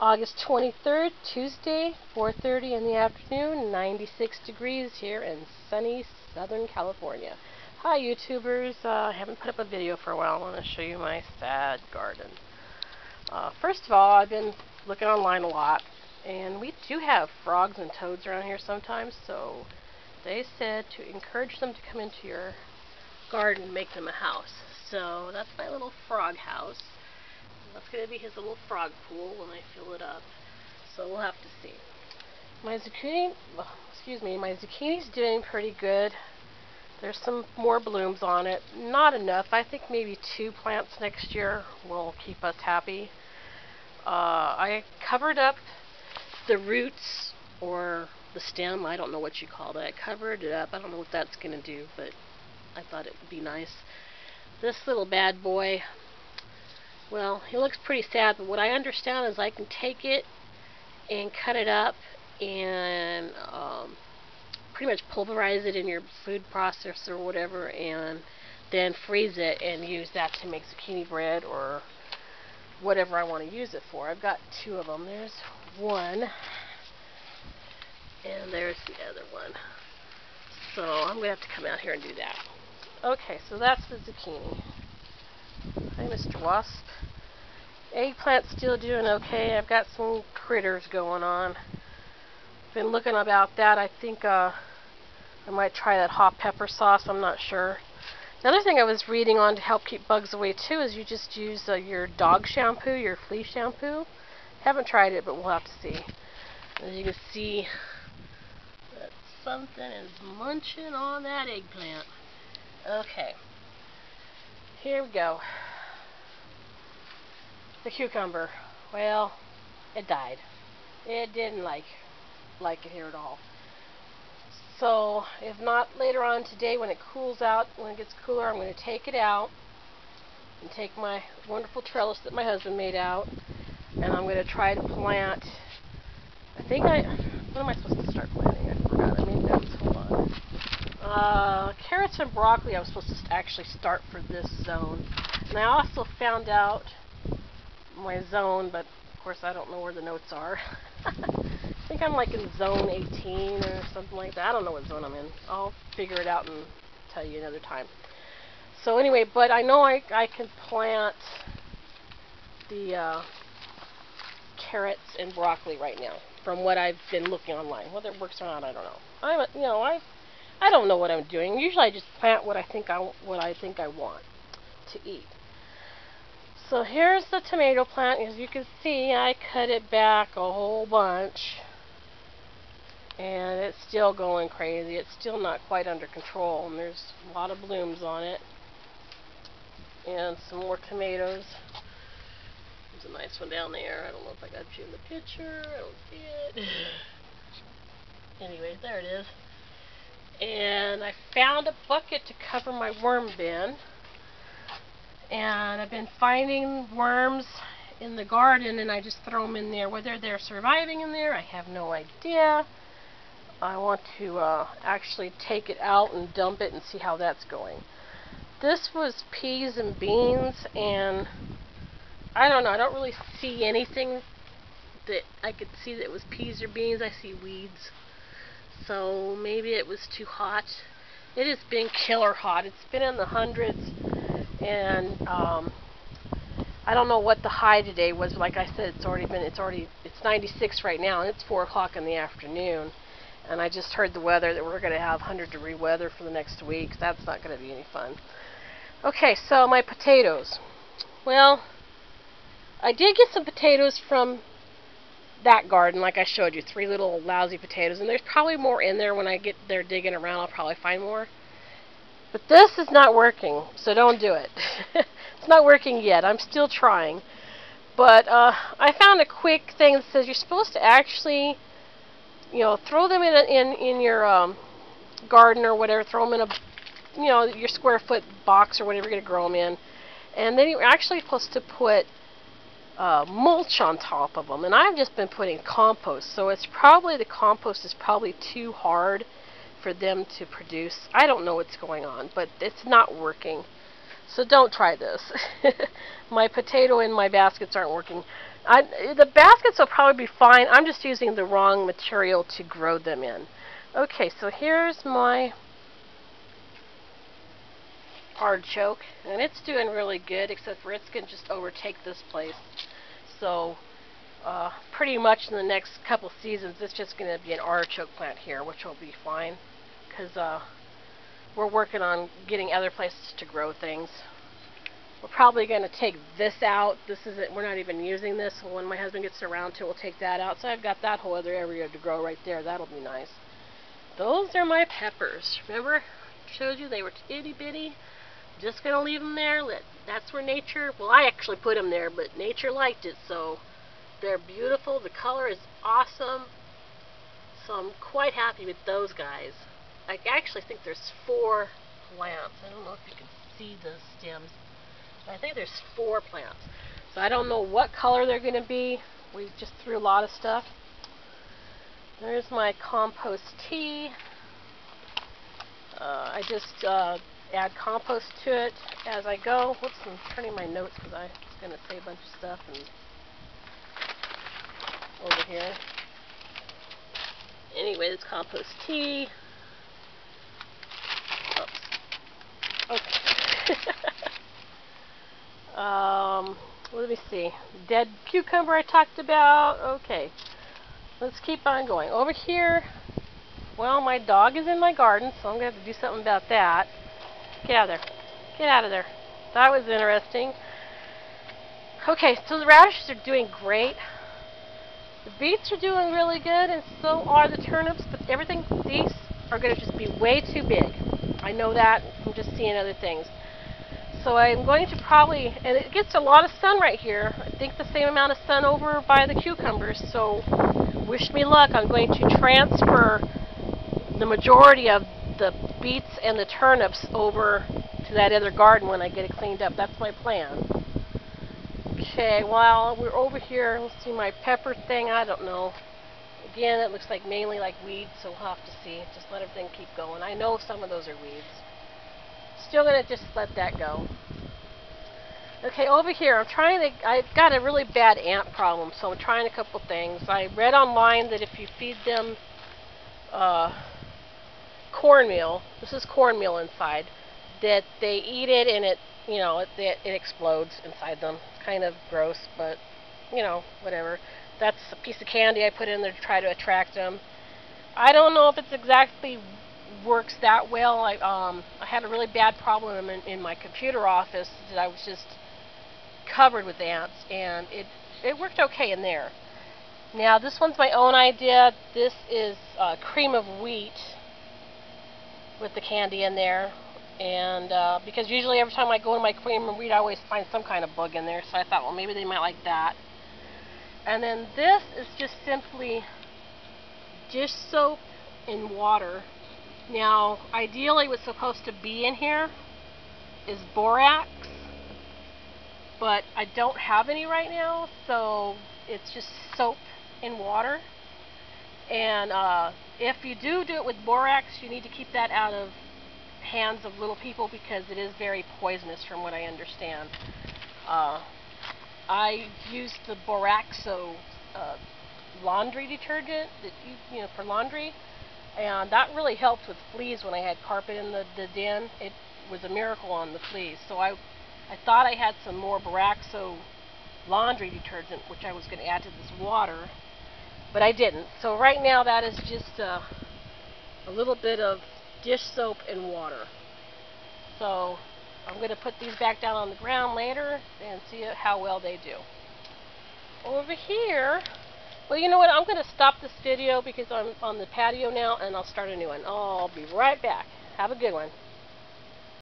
August 23rd, Tuesday, 4:30 in the afternoon, 96 degrees here in sunny Southern California. Hi YouTubers, I haven't put up a video for a while. I want to show you my sad garden. First of all, I've been looking online a lot, and we do have frogs and toads around here sometimes, so they said to encourage them to come into your garden and make them a house. So that's my little frog house. That's going to be his little frog pool when I fill it up. So we'll have to see. My zucchini's doing pretty good. There's some more blooms on it. Not enough. I think maybe 2 plants next year will keep us happy. I covered up the roots or the stem. I don't know what you call that. I covered it up. I don't know what that's going to do, but I thought it would be nice. This little bad boy, well, he looks pretty sad, but what I understand is I can take it and cut it up and pretty much pulverize it in your food processor or whatever, and then freeze it and use that to make zucchini bread or whatever I want to use it for. I've got 2 of them. There's one, and there's the other one. So I'm going to have to come out here and do that. Okay, so that's the zucchini. Hi, Mr. Wasp. Eggplant's still doing okay. I've got some critters going on. Been looking about that. I think I might try that hot pepper sauce. I'm not sure. Another thing I was reading on to help keep bugs away too is you just use your dog shampoo, your flea shampoo. Haven't tried it, but we'll have to see. As you can see, that something is munching on that eggplant. Okay, here we go. The cucumber, well, it died. It didn't like it here at all. So, if not later on today when it cools out, when it gets cooler, I'm going to take it out and take my wonderful trellis that my husband made out, and I'm going to try to plant. What am I supposed to start planting? I forgot. I made notes. Hold on. Carrots and broccoli I was supposed to actually start for this zone. And I also found out my zone, but of course I don't know where the notes are. I think I'm like in zone 18 or something like that. I don't know what zone I'm in. I'll figure it out and tell you another time. So anyway, but I know I can plant the carrots and broccoli right now from what I've been looking online. Whether it works or not, I don't know. I don't know what I'm doing. Usually I just plant what I think I want to eat. So here's the tomato plant. As you can see, I cut it back a whole bunch, and it's still going crazy. It's still not quite under control, and there's a lot of blooms on it. And some more tomatoes. There's a nice one down there. I don't know if I got you in the picture. I don't see it. Anyways, there it is. And I found a bucket to cover my worm bin. And I've been finding worms in the garden, and I just throw them in there. Whether they're surviving in there, I have no idea. I want to actually take it out and dump it and see how that's going. This was peas and beans, and I don't know. I don't really see anything that I could see that was peas or beans. I see weeds. So maybe it was too hot. It has been killer hot. It's been in the hundreds. And I don't know what the high today was. Like I said, it's 96 right now, and it's 4 o'clock in the afternoon. And I just heard the weather that we're going to have 100-degree weather for the next week. That's not going to be any fun. Okay, so my potatoes. Well, I did get some potatoes from that garden, like I showed you, 3 little lousy potatoes. And there's probably more in there. When I get there digging around, I'll probably find more. But this is not working, so don't do it. It's not working yet. I'm still trying. But I found a quick thing that says you're supposed to actually, throw them in your garden or whatever. Throw them in your square foot box or whatever you're going to grow them in. And then you're actually supposed to put mulch on top of them. And I've just been putting compost, so the compost is probably too hard for them to produce. I don't know what's going on, but it's not working. So don't try this. My potato and my baskets aren't working. The baskets will probably be fine. I'm just using the wrong material to grow them in. Okay, so here's my artichoke, and it's doing really good, except for it's going to just overtake this place. So pretty much in the next couple seasons, it's just going to be an artichoke plant here, which will be fine, because we're working on getting other places to grow things. We're probably going to take this out. This isn't, we're not even using this. So when my husband gets around to it, we'll take that out. So I've got that whole other area to grow right there. That'll be nice. Those are my peppers. Remember, I showed you they were itty bitty. Just going to leave them there. That's where nature, well, I actually put them there, but nature liked it. So they're beautiful. The color is awesome. So I'm quite happy with those guys. I actually think there's 4 plants. I don't know if you can see the stems. I think there's 4 plants. So I don't know what color they're going to be. We just threw a lot of stuff. There's my compost tea. I just add compost to it as I go. Whoops, I'm turning my notes because I was going to say a bunch of stuff and over here. Anyway, it's compost tea. Oops. Okay. Let me see. Dead cucumber I talked about. Okay. Let's keep on going. Over here, well, my dog is in my garden, so I'm going to have to do something about that. Get out of there. Get out of there. That was interesting. Okay, so the radishes are doing great. The beets are doing really good, and so are the turnips, but these are going to just be way too big. I know that from just seeing other things. So I'm going to probably, and it gets a lot of sun right here. I think the same amount of sun over by the cucumbers, so wish me luck. I'm going to transfer the majority of the beets and the turnips over to that other garden when I get it cleaned up. That's my plan. Okay, well, we're over here. Let's see my pepper thing. I don't know. Again, it looks like mainly like weeds, so we'll have to see. Just let everything keep going. I know some of those are weeds. Still going to just let that go. Okay, over here, I've got a really bad ant problem, so I'm trying a couple things. I read online that if you feed them cornmeal, this is cornmeal inside, that they eat it and it explodes inside them. It's kind of gross, but, whatever. That's a piece of candy I put in there to try to attract them. I don't know if it's exactly works that well. I had a really bad problem in my computer office that I was just covered with ants, and it worked okay in there. Now this one's my own idea. This is cream of wheat with the candy in there, and because usually every time I go to my cream of wheat I always find some kind of bug in there, so I thought, well, maybe they might like that. And then this is just simply dish soap in water. Now, ideally what's supposed to be in here is borax, but I don't have any right now, so it's just soap in water. And if you do it with borax, you need to keep that out of hands of little people because it is very poisonous from what I understand. I used the Boraxo laundry detergent that for laundry, and that really helped with fleas when I had carpet in the den. It was a miracle on the fleas. So I thought I had some more Boraxo laundry detergent, which I was going to add to this water, but I didn't. So right now that is just a little bit of dish soap and water. So I'm going to put these back down on the ground later and see how well they do. Over here, well, you know what? I'm going to stop this video because I'm on the patio now, and I'll start a new one. I'll be right back. Have a good one.